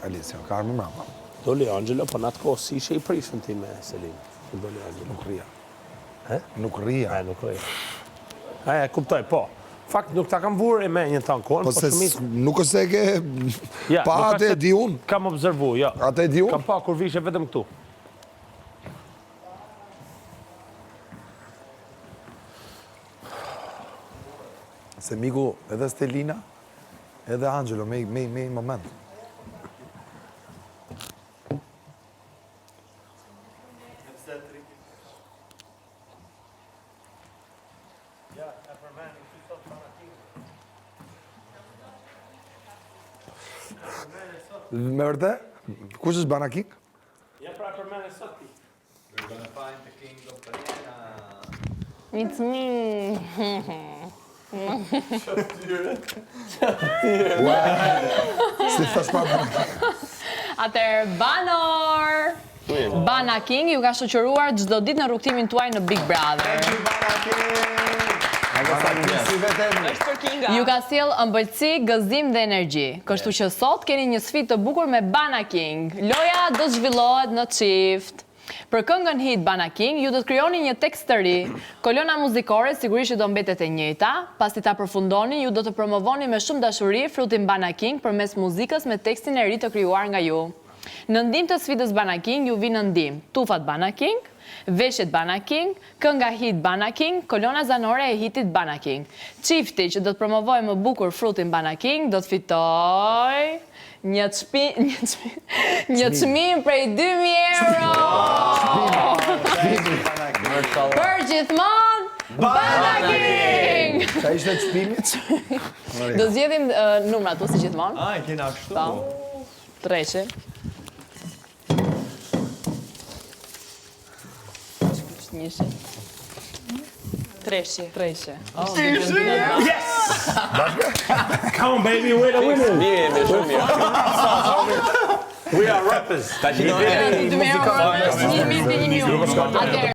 Alicia, ka armë mrapa. Doli Angelo, po në atë kohë si ishe i prishën ti me Selin. Doli Angelo. Nuk rria. Nuk rria. Nuk rria. Kuptoj, po. Fakt, nuk ta kam vurë me një tanë kohën, po se nuk është e ke pa atë e di unë. Kam observu, ja. Atë e di unë? Kam pa kur vishe vetëm këtu. Se miku, edhe Stelina, edhe Angelo, me moment. Me vërte? Kush është Bana King? Ja, pra përmene sot ti. We're gonna find the king of banana. It's me. Si thash pa Bana King? Atëherë, Banor! Bana King ju ka shoqëruar çdo ditë në rrugtimin tuaj në Big Brother. Ju ka sjell ëmbëlsi, gëzim dhe energji. Kështu që sot keni një sfidë të bukur me Bana King. Loja do të zhvillohet në çift. Për këngën hit Bana King, ju do të krijoni një tekst të ri. Kolona muzikore sigurisht që do mbetet e njëjta. Pasi ta përfundoni, ju do të promovoni me shumë dashuri frutin Bana King përmes muzikës me tekstin e ri të krijuar nga ju. Në ndim të sfidës Bana King, ju vinë në ndim tufat Bana King, veshjet Bana King, kënga hit Bana King, kolona zanore e hitit Bana King. Çifti që do të promovoj më bukur frutin Bana King do të fitoj një çmim prej 2.000 euro. Për gjithmonë Bana King. Sa ishte çmimi? Do zgjedhim numrat tu si gjithmonë. E kena kështu. Treçi. Njëshi. Treçi. Yes! Come on, baby, we're the winners. Mirë, shumë mirë. We are rappers. Ta që do Atëherë,